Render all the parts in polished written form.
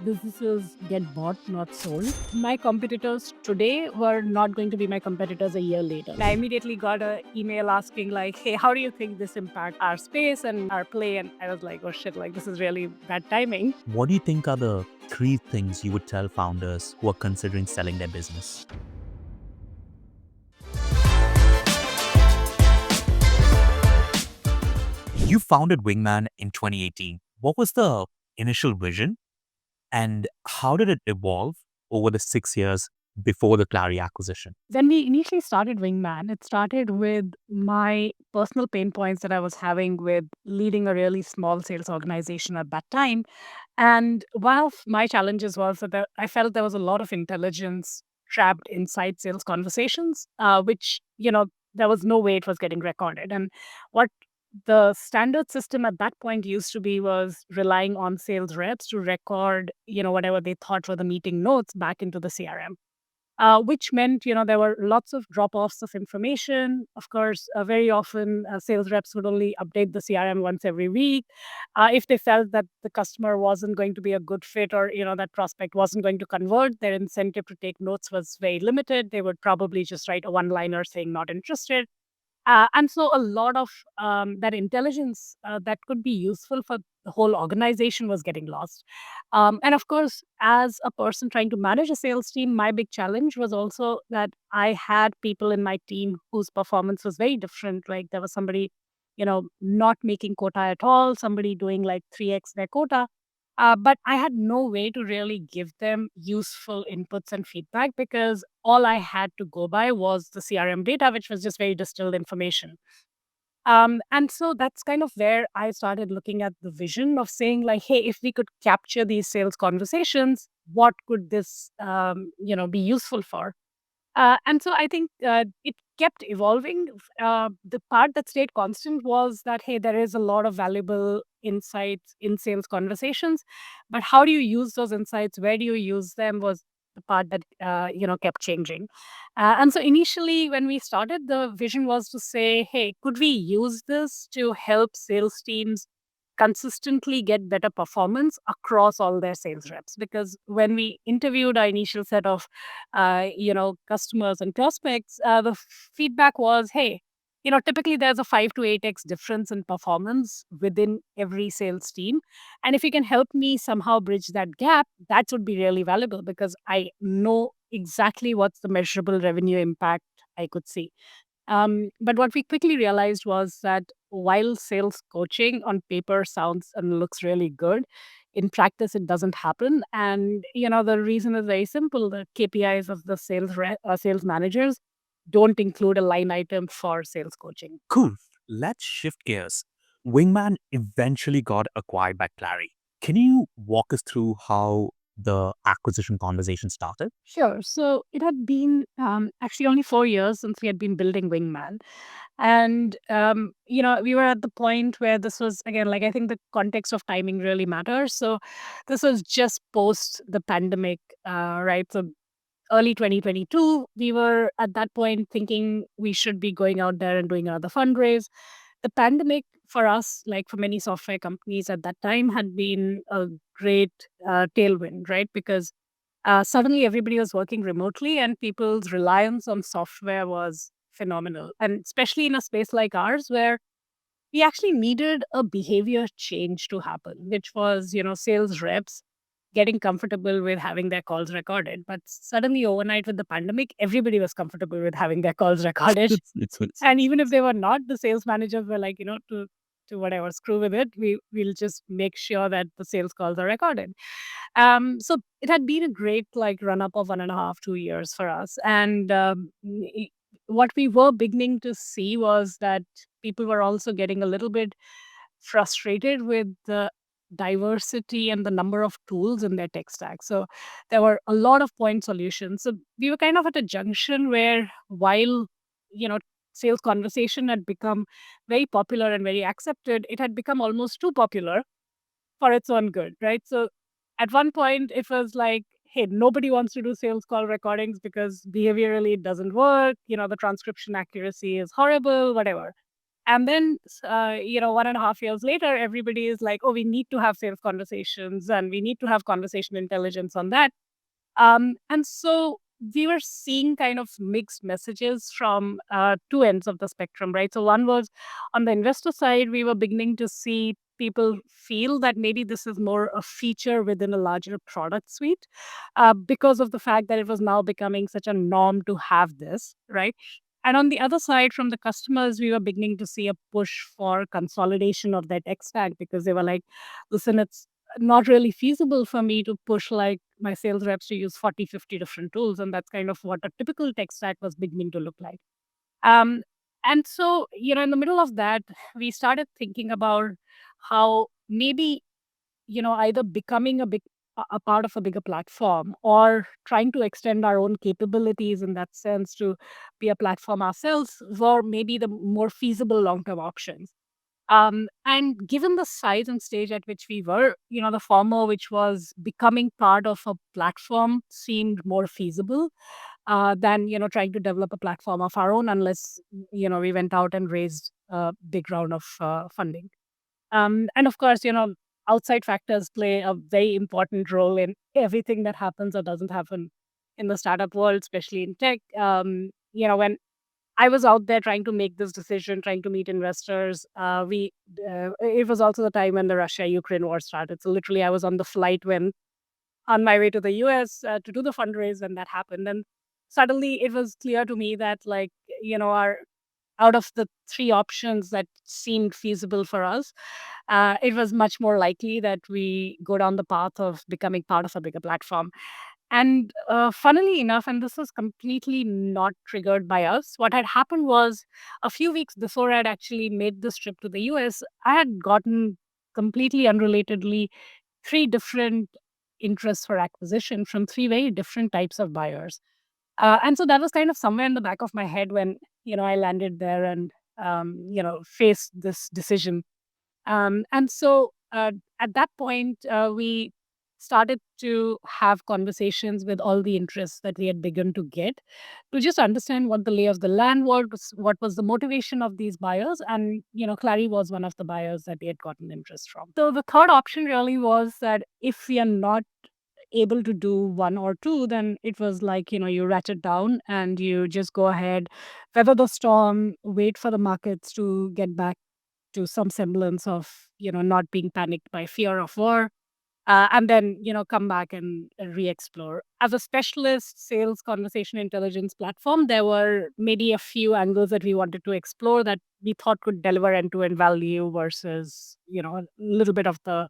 businesses get bought, not sold. My competitors today were not going to be my competitors a year later. I immediately got an email asking like, hey, how do you think this impacts our space and our play? And I was like, oh shit, like this is really bad timing. What do you think are the 3 things you would tell founders who are considering selling their business? You founded Wingman in 2018. What was the initial vision and how did it evolve over the 6 years before the Clari acquisition? When we initially started Wingman, it started with my personal pain points that I was having with leading a really small sales organization at that time. And one of my challenges was that I felt there was a lot of intelligence trapped inside sales conversations, which, there was no way it was getting recorded. And what the standard system at that point used to be was relying on sales reps to record, whatever they thought were the meeting notes back into the CRM, which meant there were lots of drop-offs of information. Of course, very often sales reps would only update the CRM once every week. If they felt that the customer wasn't going to be a good fit, or that prospect wasn't going to convert, their incentive to take notes was very limited. They would probably just write a one-liner saying not interested. And so a lot of that intelligence that could be useful for the whole organization was getting lost. And of course, as a person trying to manage a sales team, my big challenge was also that I had people in my team whose performance was very different. Like there was somebody, not making quota at all, somebody doing like 3x their quota. But I had no way to really give them useful inputs and feedback because all I had to go by was the CRM data, which was just very distilled information. And so that's kind of where I started looking at the vision of saying, like, hey, if we could capture these sales conversations, what could this, be useful for? And so I think it kept evolving. The part that stayed constant was that, hey, there is a lot of valuable insights in sales conversations, but how do you use those insights? Where do you use them? Was the part that kept changing. And so initially, when we started, the vision was to say, hey, could we use this to help sales teams consistently get better performance across all their sales reps? Because when we interviewed our initial set of customers and prospects, the feedback was, hey, typically there's a 5 to 8x difference in performance within every sales team. And if you can help me somehow bridge that gap, that would be really valuable because I know exactly what's the measurable revenue impact I could see. But what we quickly realized was that while sales coaching on paper sounds and looks really good, in practice it doesn't happen. And the reason is very simple: the KPIs of the sales managers don't include a line item for sales coaching. Cool. Let's shift gears. Wingman eventually got acquired by Clari. Can you walk us through how the acquisition conversation started? Sure. So it had been actually only 4 years since we had been building Wingman. And, we were at the point where this was, again, like I think the context of timing really matters. So this was just post the pandemic, right? So early 2022, we were at that point thinking we should be going out there and doing another fundraise. The pandemic for us, like for many software companies at that time, had been a great tailwind, right? Because suddenly everybody was working remotely and people's reliance on software was phenomenal. And especially in a space like ours, where we actually needed a behavior change to happen, which was, sales reps getting comfortable with having their calls recorded. But suddenly, overnight with the pandemic, everybody was comfortable with having their calls recorded. It's And even if they were not, the sales managers were like, to whatever, screw with it. We'll just make sure that the sales calls are recorded. So it had been a great like run up of 1.5, 2 years for us. And what we were beginning to see was that people were also getting a little bit frustrated with the diversity and the number of tools in their tech stack. So there were a lot of point solutions. So we were kind of at a junction where while, you know, sales conversation had become very popular and very accepted, it had become almost too popular for its own good, right? So at one point, it was like, hey, nobody wants to do sales call recordings because behaviorally it doesn't work. The transcription accuracy is horrible, whatever. And then, 1.5 years later, everybody is like, oh, we need to have sales conversations and we need to have conversation intelligence on that. And so we were seeing kind of mixed messages from two ends of the spectrum, right? So one was on the investor side, we were beginning to see people feel that maybe this is more a feature within a larger product suite because of the fact that it was now becoming such a norm to have this, right? And on the other side, from the customers, we were beginning to see a push for consolidation of that tech stack because they were like, listen, it's not really feasible for me to push like my sales reps to use 40, 50 different tools. And that's kind of what a typical tech stack was beginning to look like. Um, and so, in the middle of that, we started thinking about how maybe, either becoming a part of a bigger platform or trying to extend our own capabilities in that sense to be a platform ourselves were maybe the more feasible long-term options. And given the size and stage at which we were, the former, which was becoming part of a platform, seemed more feasible than, trying to develop a platform of our own, unless, we went out and raised a big round of funding. And of course, outside factors play a very important role in everything that happens or doesn't happen in the startup world, especially in tech. When I was out there trying to make this decision, trying to meet investors. It was also the time when the Russia-Ukraine war started. So literally, I was on the flight when on my way to the US to do the fundraise when that happened, and suddenly it was clear to me that like our out of the three options that seemed feasible for us, it was much more likely that we go down the path of becoming part of a bigger platform. And funnily enough, and this was completely not triggered by us, what had happened was a few weeks before I'd actually made this trip to the US, I had gotten completely unrelatedly three different interests for acquisition from three very different types of buyers. And so that was kind of somewhere in the back of my head when, I landed there and, faced this decision. And so at that point, we started to have conversations with all the interests that we had begun to get to just understand what the lay of the land was, what was the motivation of these buyers. And, Clary was one of the buyers that we had gotten interest from. So the third option really was that if we are not able to do one or two, then it was like, you ratchet down and you just go ahead, weather the storm, wait for the markets to get back to some semblance of, not being panicked by fear of war. And then, come back and re-explore. As a specialist sales conversation intelligence platform, there were maybe a few angles that we wanted to explore that we thought could deliver end-to-end value versus, a little bit of the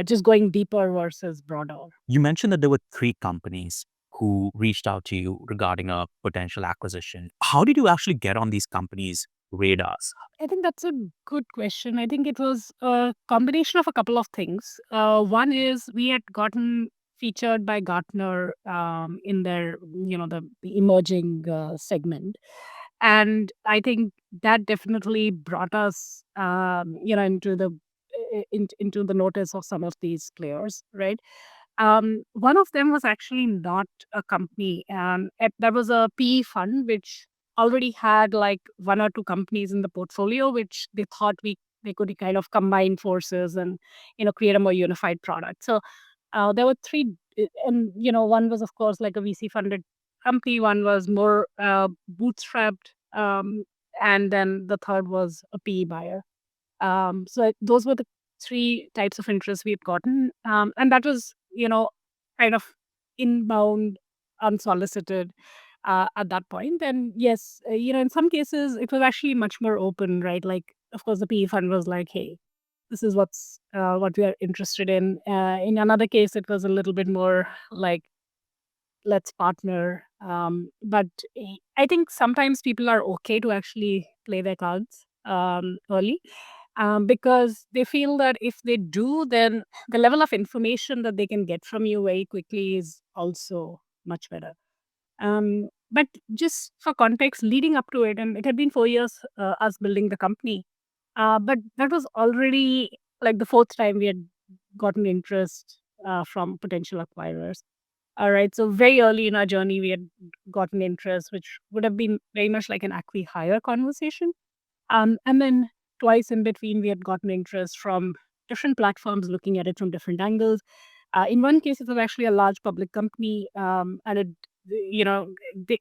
just going deeper versus broader. You mentioned that there were three companies who reached out to you regarding a potential acquisition. How did you actually get on these companies' radars? I think that's a good question. I think it was a combination of a couple of things. One is we had gotten featured by Gartner in their, the emerging segment. And I think that definitely brought us, into the notice of some of these players, right? One of them was actually not a company, and that was a PE fund which already had like one or two companies in the portfolio, which they thought they could kind of combine forces and create a more unified product. So there were three, and one was of course like a VC funded company, one was more bootstrapped, and then the third was a PE buyer. So those were the three types of interest we've gotten. And that was, kind of inbound, unsolicited at that point. And yes, in some cases, it was actually much more open, right? Like, of course, the PE fund was like, hey, this is what we are interested in. In another case, it was a little bit more like, let's partner. But I think sometimes people are okay to actually play their cards early because they feel that if they do, then the level of information that they can get from you very quickly is also much better. But just for context, leading up to it, and it had been 4 years us building the company, but that was already like the fourth time we had gotten interest from potential acquirers. All right. So very early in our journey, we had gotten interest, which would have been very much like an acqui-hire conversation. And then twice in between, we had gotten interest from different platforms looking at it from different angles. In one case, it was actually a large public company, and you know, they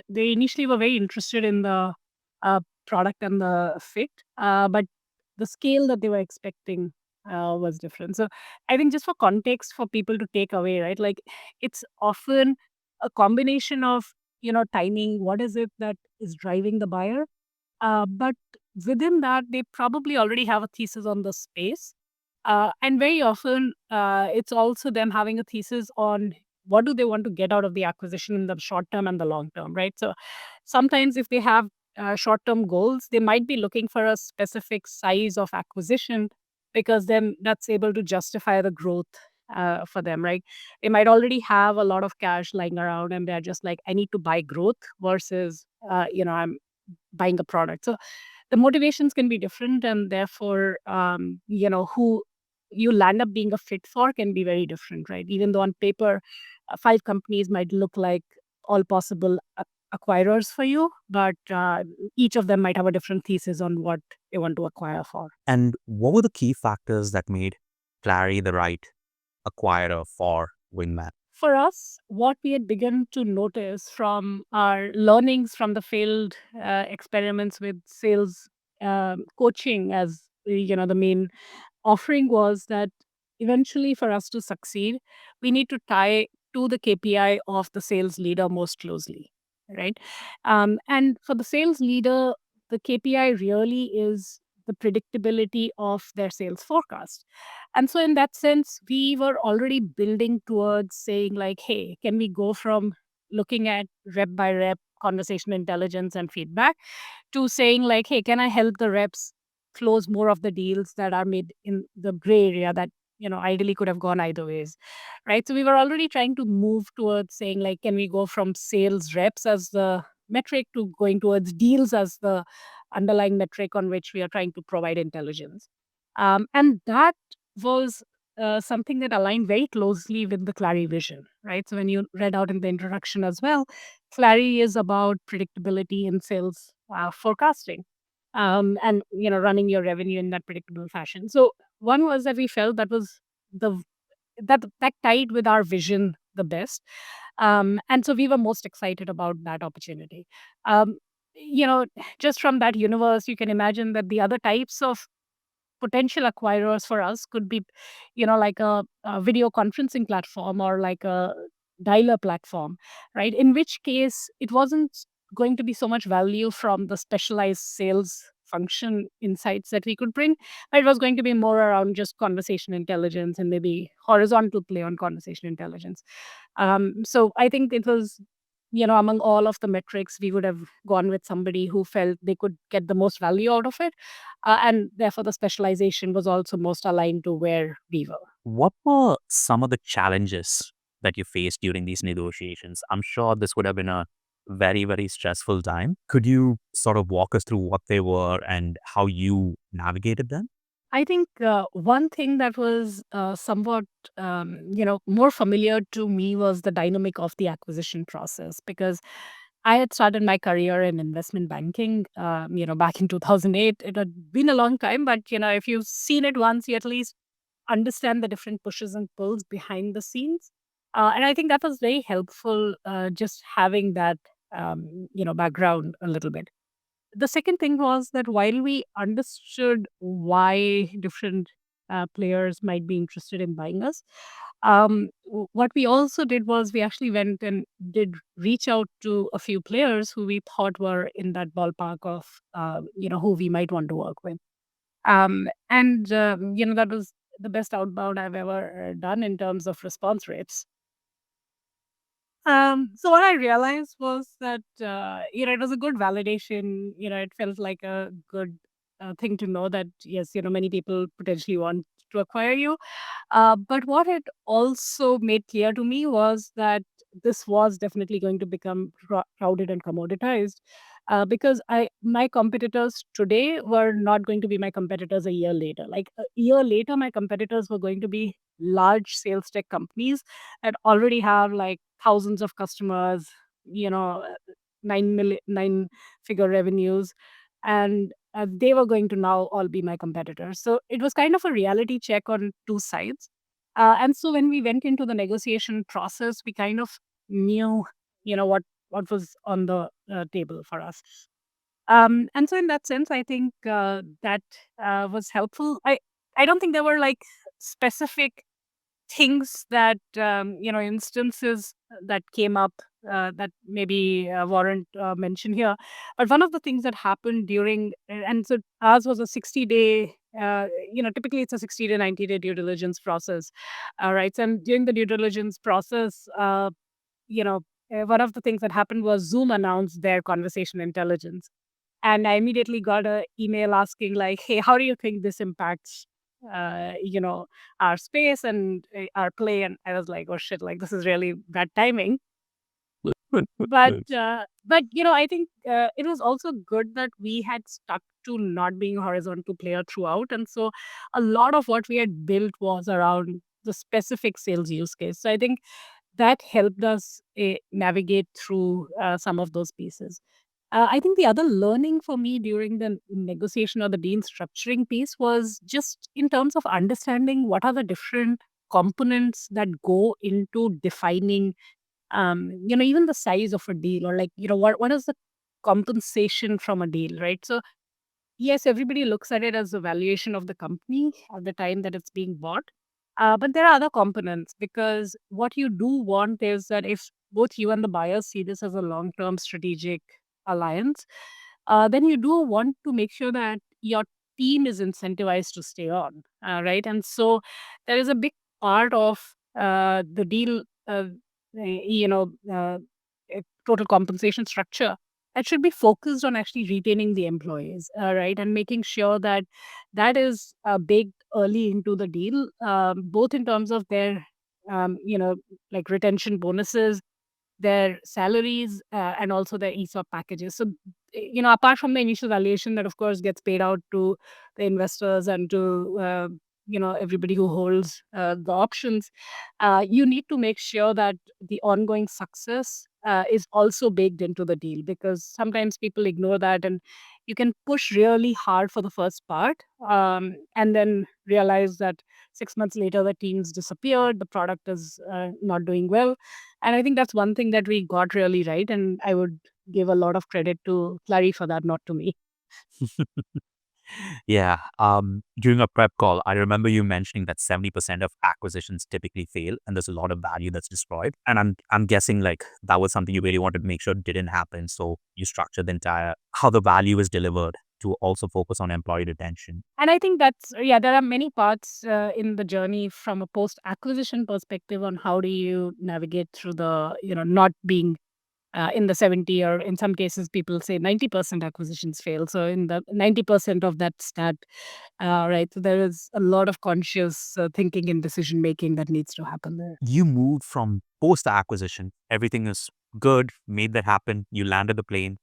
they initially were very interested in the uh, product and the fit, but the scale that they were expecting was different. So I think just for context for people to take away, right? Like it's often a combination of timing. What is it that is driving the buyer? But within that, they probably already have a thesis on the space. And very often, it's also them having a thesis on what do they want to get out of the acquisition in the short term and the long term, right? So sometimes if they have short term goals, they might be looking for a specific size of acquisition because then that's able to justify the growth for them, right? They might already have a lot of cash lying around and they're just like, I need to buy growth versus, I'm buying a product. So the motivations can be different, and therefore, who you land up being a fit for can be very different, right? Even though on paper, five companies might look like all possible acquirers for you, but each of them might have a different thesis on what they want to acquire for. And what were the key factors that made Clary the right acquirer for Wingman? For us, what we had begun to notice from our learnings from the failed experiments with sales coaching as the main offering was that eventually for us to succeed, we need to tie to the KPI of the sales leader most closely, right? And for the sales leader, the KPI really is the predictability of their sales forecast. And so, in that sense, we were already building towards saying, like, hey, can we go from looking at rep by rep conversation intelligence and feedback to saying like, hey, can I help the reps close more of the deals that are made in the gray area that ideally could have gone either ways, right? So we were already trying to move towards saying like, can we go from sales reps as the metric to going towards deals as the underlying metric on which we are trying to provide intelligence. And that was something that aligned very closely with the Clary vision, right? So when you read out in the introduction as well, Clary is about predictability in sales forecasting, and running your revenue in that predictable fashion. So one was that we felt that was the that tied with our vision the best, and so we were most excited about that opportunity. Um, you know, just from that universe, you can imagine that the other types of potential acquirers for us could be, like a video conferencing platform or like a dialer platform, right? In which case, it wasn't going to be so much value from the specialized sales function insights that we could bring. But it was going to be more around just conversation intelligence and maybe horizontal play on conversation intelligence. So I think it was, among all of the metrics, we would have gone with somebody who felt they could get the most value out of it, and therefore the specialization was also most aligned to where we were. What were some of the challenges that you faced during these negotiations? I'm sure this would have been a very, very stressful time. Could you sort of walk us through what they were and how you navigated them? I think one thing that was somewhat, more familiar to me was the dynamic of the acquisition process because I had started my career in investment banking, back in 2008. It had been a long time, but if you've seen it once, you at least understand the different pushes and pulls behind the scenes. And I think that was very helpful, just having that, background a little bit. The second thing was that while we understood why different players might be interested in buying us, what we also did was we actually went and did reach out to a few players who we thought were in that ballpark of, who we might want to work with. And that was the best outbound I've ever done in terms of response rates. So what I realized was that, it was a good validation. It felt like a good thing to know that, yes, many people potentially want to acquire you. But what it also made clear to me was that this was definitely going to become crowded and commoditized, because my competitors today were not going to be my competitors a year later. Like a year later, my competitors were going to be large sales tech companies that already have like thousands of customers, 9 million, 9 figure revenues. And they were going to now all be my competitors. So it was kind of a reality check on two sides. And so when we went into the negotiation process, we kind of knew, what was on the table for us. And so in that sense, I think that was helpful. I don't think there were like specific things that instances that came up that maybe warrant mention here. But one of the things that happened during and so ours was a 60-day, typically it's a 60-day 90-day due diligence process, right? And during the due diligence process, you know one of the things that happened was Zoom announced their conversation intelligence, and I immediately got a email asking like, "Hey, how do you think this impacts, uh, you know, our space and our play?" And I was like, "Oh shit! Like this is really bad timing." But I think it was also good that we had stuck to not being a horizontal player throughout, and so a lot of what we had built was around the specific sales use case. So I think that helped us navigate through some of those pieces. I think the other learning for me during the negotiation or the deal structuring piece was just in terms of understanding what are the different components that go into defining, even the size of a deal, or like, what is the compensation from a deal, right? So yes, everybody looks at it as the valuation of the company at the time that it's being bought. But there are other components, because what you do want is that if both you and the buyer see this as a long term strategic alliance, then you do want to make sure that your team is incentivized to stay on, right? And so there is a big part of the deal, total compensation structure that should be focused on actually retaining the employees, right? And making sure that that is baked early into the deal, both in terms of their, like retention bonuses, their salaries, and also their ESOP packages. So, apart from the initial valuation that, of course, gets paid out to the investors and to everybody who holds the options, you need to make sure that the ongoing success is also baked into the deal, because sometimes people ignore that, and you can push really hard for the first part, and then realize that 6 months later the team's disappeared, the product is not doing well. And I think that's one thing that we got really right, and I would give a lot of credit to Clary for that, not to me. Yeah. During a prep call, I remember you mentioning that 70% of acquisitions typically fail and there's a lot of value that's destroyed. And I'm guessing like that was something you really wanted to make sure didn't happen. So you structured the entire how the value is delivered to also focus on employee retention. And I think that's, yeah, there are many parts in the journey from a post acquisition perspective on how do you navigate through the, not being in the 70, or in some cases, people say 90% acquisitions fail. So in the 90% of that stat, right, so there is a lot of conscious thinking and decision making that needs to happen there. You moved from post acquisition, everything is good, made that happen, you landed the plane,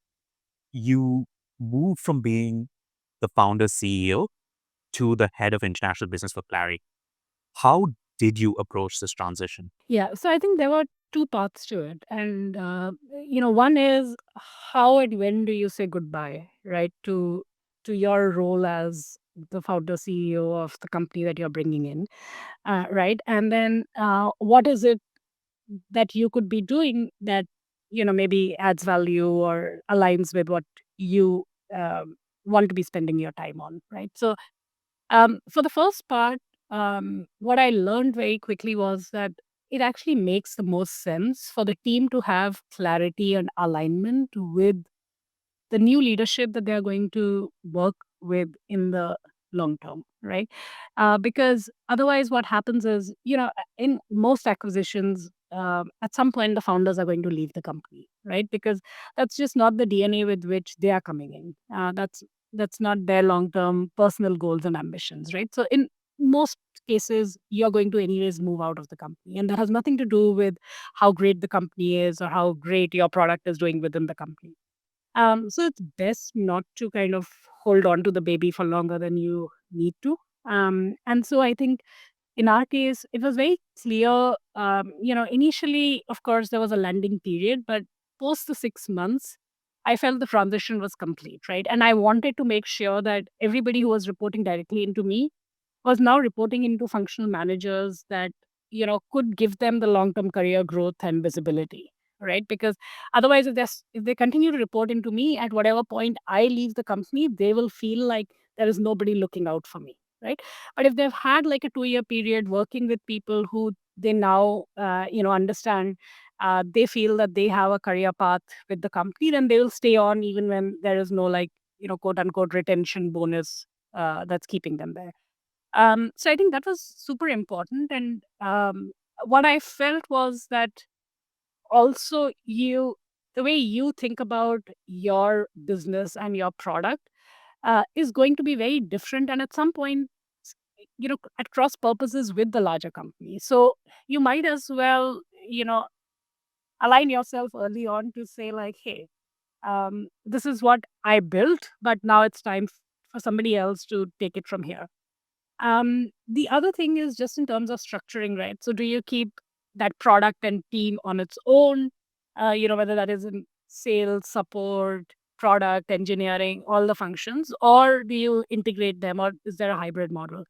you moved from being the founder CEO to the head of international business for Clary. How did you approach this transition? Yeah, so I think there were two parts to it. And, one is how and when do you say goodbye, right, to your role as the founder CEO of the company that you're bringing in, right? And then what is it that you could be doing that, maybe adds value or aligns with what you want to be spending your time on, right? So for the first part, what I learned very quickly was that it actually makes the most sense for the team to have clarity and alignment with the new leadership that they're going to work with in the long term, right? Because otherwise, what happens is, in most acquisitions, at some point, the founders are going to leave the company, right? Because that's just not the DNA with which they are coming in. That's not their long term personal goals and ambitions, right? So in most cases, you're going to anyways move out of the company, and that has nothing to do with how great the company is or how great your product is doing within the company. So it's best not to kind of hold on to the baby for longer than you need to. And so I think in our case, it was very clear. Initially, of course, there was a landing period, but post the 6 months, I felt the transition was complete, right? And I wanted to make sure that everybody who was reporting directly into me was now reporting into functional managers that could give them the long term career growth and visibility, right? Because otherwise, if they continue to report into me, at whatever point I leave the company, they will feel like there is nobody looking out for me, right? But if they've had like a 2 year period working with people who they now understand, they feel that they have a career path with the company, then they will stay on even when there is no, like, quote unquote retention bonus that's keeping them there. So I think that was super important. And what I felt was that also the way you think about your business and your product is going to be very different. And at some point, s- at cross purposes with the larger company. So you might as well, align yourself early on to say, like, hey, this is what I built, but now it's time for somebody else to take it from here. The other thing is just in terms of structuring, right? So do you keep that product and team on its own? Whether that is in sales, support, product, engineering, all the functions, or do you integrate them, or is there a hybrid model?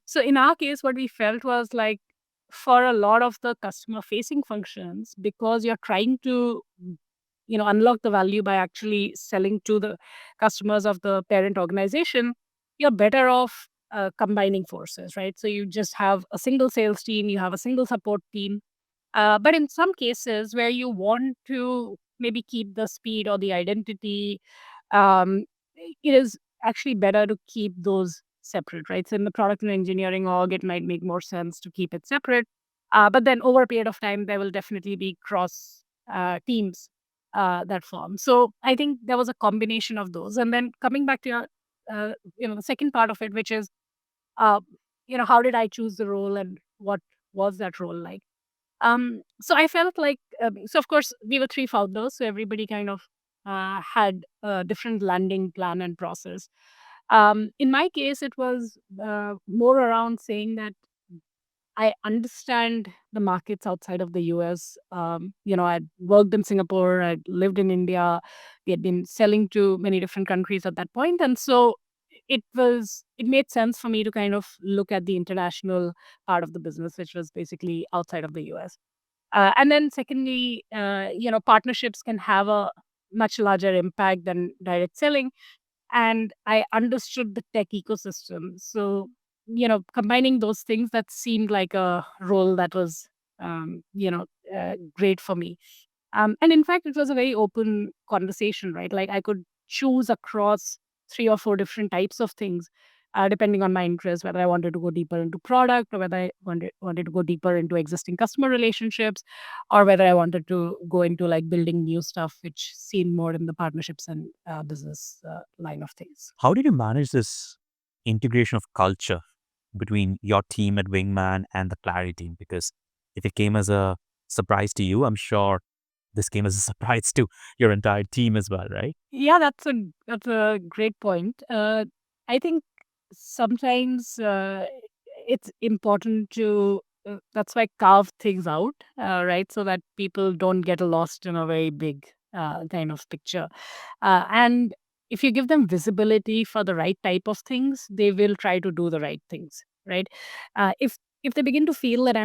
So in our case, what we felt was like for a lot of the customer facing functions, because you're trying to unlock the value by actually selling to the customers of the parent organization, you're better off combining forces, right? So you just have a single sales team, you have a single support team. But in some cases where you want to maybe keep the speed or the identity, um, it is actually better to keep those separate, right? So in the product and engineering org, it might make more sense to keep it separate. But then over a period of time, there will definitely be cross teams that form. So I think there was a combination of those. And then coming back to your, the second part of it, which is, uh, how did I choose the role and what was that role like? So I felt like, so of course we were three founders, so everybody kind of had a different landing plan and process. In my case, it was more around saying that I understand the markets outside of the US. I'd worked in Singapore, I'd lived in India, we had been selling to many different countries at that point. And so it made sense for me to kind of look at the international part of the business, which was basically outside of the US. And then secondly, partnerships can have a much larger impact than direct selling. And I understood the tech ecosystem. So, combining those things, that seemed like a role that was, great for me. And in fact, it was a very open conversation, right? Like I could choose across three or four different types of things, depending on my interest, whether I wanted to go deeper into product, or whether I wanted to go deeper into existing customer relationships, or whether I wanted to go into like building new stuff, which seemed more in the partnerships and business line of things. How did you manage this integration of culture between your team at Wingman and the Clari team? Because if it came as a surprise to you, I'm sure this came as a surprise to your entire team as well, right? Yeah, that's a great point. I think sometimes it's important to that's why carve things out, right? So that people don't get lost in a very big kind of picture. And if you give them visibility for the right type of things, they will try to do the right things, right? If they begin to feel that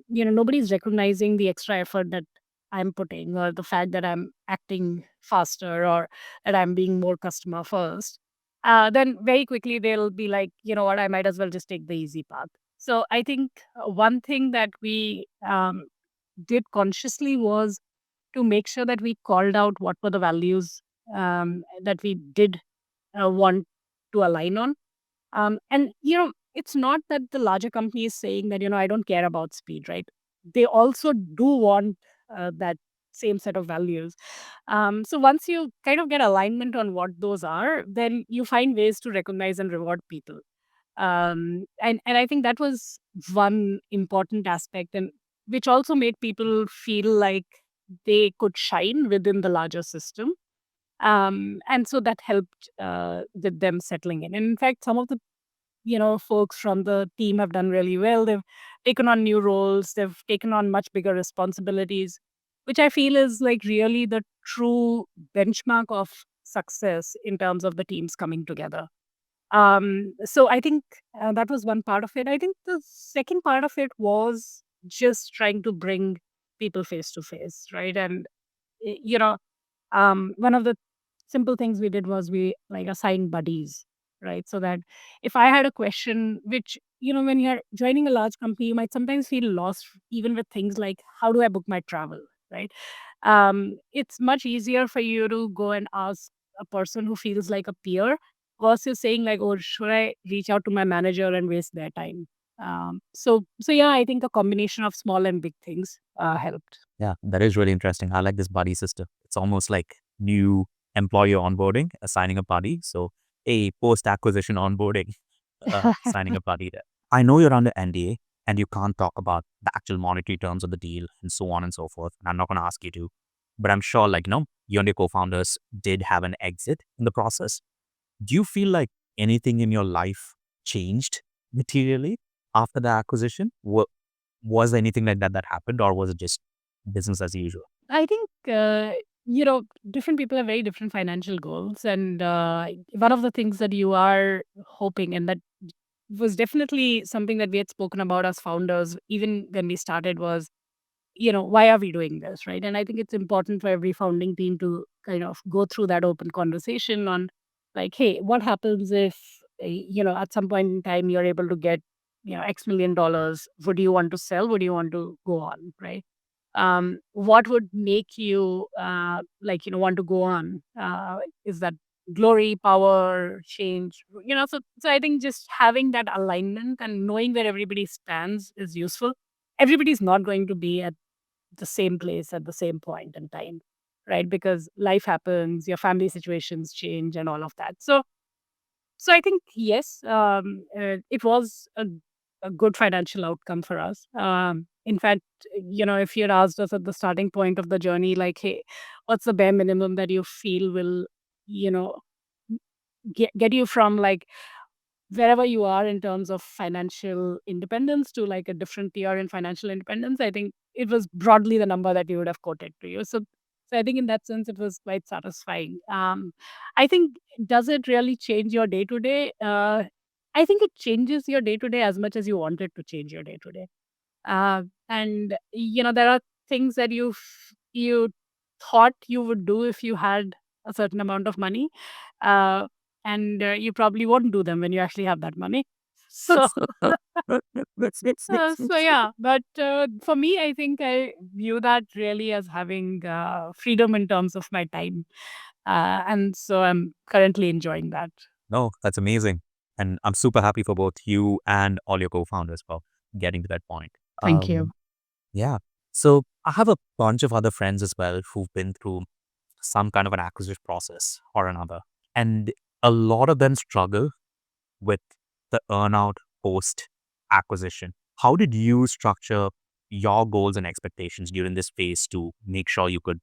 nobody's recognizing the extra effort that I'm putting, or the fact that I'm acting faster, or that I'm being more customer first, then very quickly they'll be like, you know what, I might as well just take the easy path. So I think one thing that we did consciously was to make sure that we called out what were the values that we did want to align on. And it's not that the larger company is saying that I don't care about speed, right? They also do want that same set of values. So once you kind of get alignment on what those are, then you find ways to recognize and reward people. And I think that was one important aspect, and which also made people feel like they could shine within the larger system. And so that helped with them settling in. And in fact, some of the folks from the team have done really well. They've taken on new roles, they've taken on much bigger responsibilities. which I feel is like really the true benchmark of success in terms of the teams coming together. So I think that was one part of it. I think the second part of it was just trying to bring people face to face, right? And you know, one of the simple things we did was we like assigned buddies, right? So that if I had a question, which when you're joining a large company, you might sometimes feel lost, even with things like how do I book my travel, right? It's much easier for you to go and ask a person who feels like a peer versus saying like, oh, should I reach out to my manager and waste their time? So yeah, I think a combination of small and big things helped. Yeah, that is really interesting. I like this buddy system. It's almost like new employee onboarding, assigning a buddy. So a post-acquisition onboarding, assigning a buddy there. I know you're under NDA and you can't talk about the actual monetary terms of the deal and so on and so forth. And I'm not going to ask you to, but I'm sure you and your co-founders did have an exit in the process. Do you feel like anything in your life changed materially after the acquisition? Was there anything like that that happened, or was it just business as usual? I think, different people have very different financial goals. And one of the things that you are hoping, and that was definitely something that we had spoken about as founders, even when we started, was why are we doing this, right? And I think it's important for every founding team to kind of go through that open conversation on like, hey, what happens if, at some point in time you're able to get, X million dollars? Would you want to sell? Would you want to go on, right? What would make you, want to go on? Is that glory, power, change? So I think just having that alignment and knowing where everybody stands is useful. Everybody's not going to be at the same place at the same point in time, right? Because life happens, your family situations change, and all of that. So I think yes, it was a good financial outcome for us. In fact, if you had asked us at the starting point of the journey, like, hey, what's the bare minimum that you feel will, you know, get you from like wherever you are in terms of financial independence to like a different tier in financial independence, I think it was broadly the number that we would have quoted to you. So I think in that sense, it was quite satisfying. I think, does it really change your day to day? I think it changes your day to day as much as you want it to change your day to day. And there are things that you thought you would do if you had a certain amount of money, uh, and you probably won't do them when you actually have that money. So, so yeah. But for me, I think I view that really as having freedom in terms of my time, and so I'm currently enjoying that. No, that's amazing. And I'm super happy for both you and all your co-founders for getting to that point. Thank you. Yeah. So I have a bunch of other friends as well who've been through some kind of an acquisition process or another. And a lot of them struggle with the earnout post acquisition. How did you structure your goals and expectations during this phase to make sure you could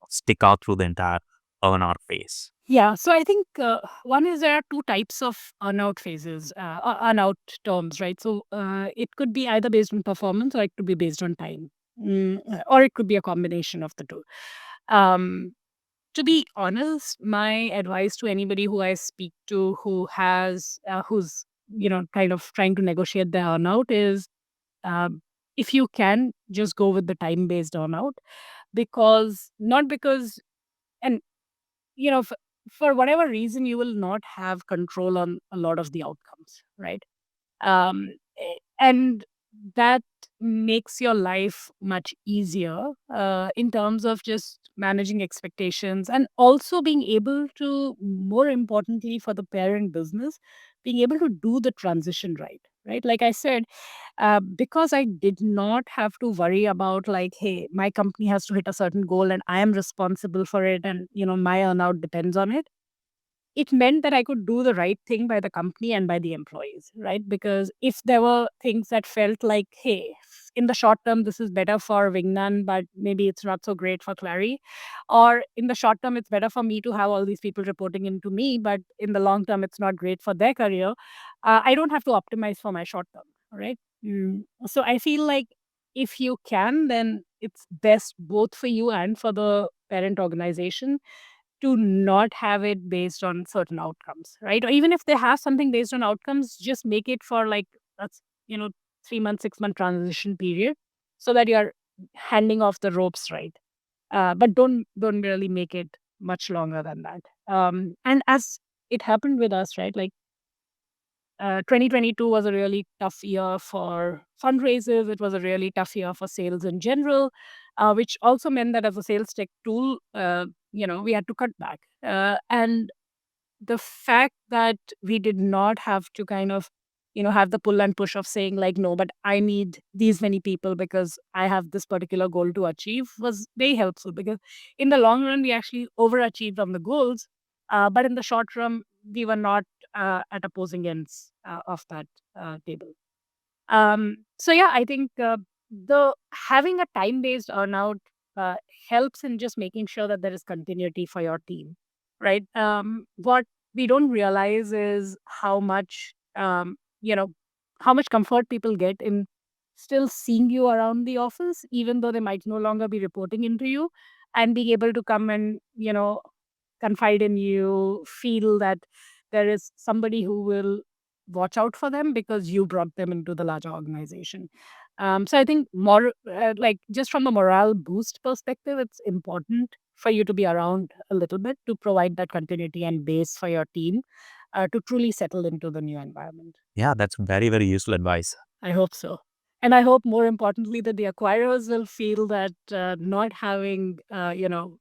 stick out through the entire earnout phase? Yeah, so I think one is there are two types of earnout phases, earnout terms, right? So it could be either based on performance or it could be based on time, or it could be a combination of the two. Um, to be honest, my advice to anybody who I speak to who's kind of trying to negotiate the earnout is, if you can just go with the time based earnout, because not because and for whatever reason, you will not have control on a lot of the outcomes, right? And that makes your life much easier in terms of just managing expectations and also being able to, more importantly for the parent business, being able to do the transition right, like I said, because I did not have to worry about like, hey, my company has to hit a certain goal and I am responsible for it, and my earnout depends on it. It meant that I could do the right thing by the company and by the employees, right? Because if there were things that felt like, hey, in the short term, this is better for Wingman, but maybe it's not so great for Clary, or in the short term, it's better for me to have all these people reporting into me, but in the long term, it's not great for their career. I don't have to optimize for my short term, right? So I feel like if you can, then it's best both for you and for the parent organization to not have it based on certain outcomes, right? Or even if they have something based on outcomes, just make it for like that's 3 month, 6 month transition period, so that you're handing off the ropes, right? But don't really make it much longer than that. And as it happened with us, right? Like 2022 was a really tough year for fundraisers. It was a really tough year for sales in general, which also meant that as a sales tech tool, we had to cut back. And the fact that we did not have to kind of have the pull and push of saying like, no, but I need these many people because I have this particular goal to achieve, was very helpful, because in the long run we actually overachieved on the goals, but in the short run we were not at opposing ends of that table. So yeah, I think the having a time-based earnout uh, helps in just making sure that there is continuity for your team, right? What we don't realize is how much comfort people get in still seeing you around the office, even though they might no longer be reporting into you, and being able to come and confide in you, feel that there is somebody who will watch out for them because you brought them into the larger organization. So I think more like just from a morale boost perspective, it's important for you to be around a little bit to provide that continuity and base for your team to truly settle into the new environment. Yeah, that's very, very useful advice. I hope so. And I hope more importantly that the acquirers will feel that not having, benchmark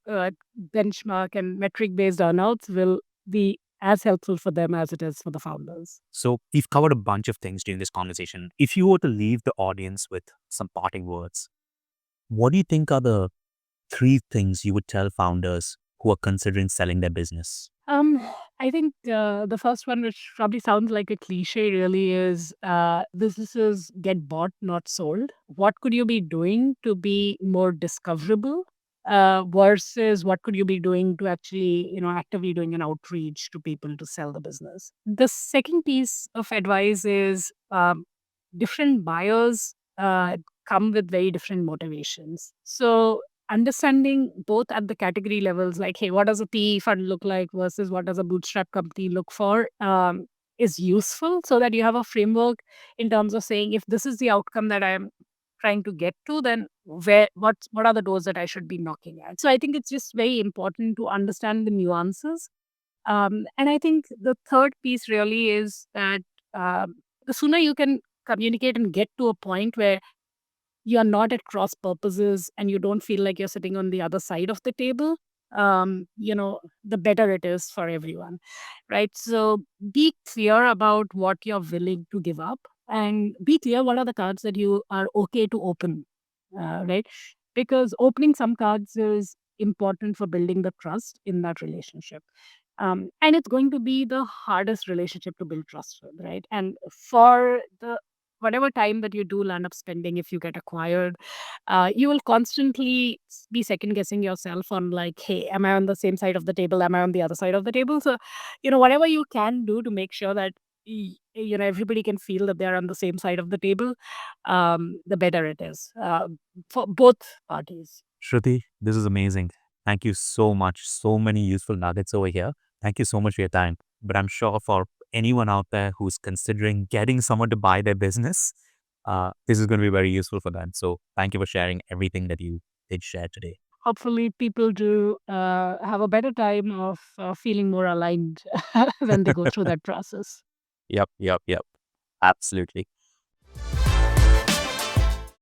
and metric based earnouts will be as helpful for them as it is for the founders. So we've covered a bunch of things during this conversation. If you were to leave the audience with some parting words, what do you think are the three things you would tell founders who are considering selling their business? Um, I think the first one, which probably sounds like a cliche, really is businesses get bought, not sold. What could you be doing to be more discoverable? Versus what could you be doing to actually, actively doing an outreach to people to sell the business? The second piece of advice is different buyers come with very different motivations. So understanding both at the category levels, like, hey, what does a PE fund look like versus what does a bootstrap company look for, is useful, so that you have a framework in terms of saying, if this is the outcome that I'm trying to get to, then what are the doors that I should be knocking at? So I think it's just very important to understand the nuances. And I think the third piece really is that the sooner you can communicate and get to a point where you're not at cross purposes and you don't feel like you're sitting on the other side of the table, the better it is for everyone, right? So be clear about what you're willing to give up, and be clear what are the cards that you are okay to open, right? Because opening some cards is important for building the trust in that relationship. And it's going to be the hardest relationship to build trust with, right? And for the whatever time that you do land up spending, if you get acquired, you will constantly be second guessing yourself on like, hey, am I on the same side of the table? Am I on the other side of the table? So, whatever you can do to make sure that everybody can feel that they're on the same side of the table, the better it is for both parties. Shruti, this is amazing. Thank you so much. So many useful nuggets over here. Thank you so much for your time. But I'm sure for anyone out there who's considering getting someone to buy their business, this is going to be very useful for them. So thank you for sharing everything that you did share today. Hopefully people do have a better time of feeling more aligned when they go through that process. Yep, yep, yep. Absolutely.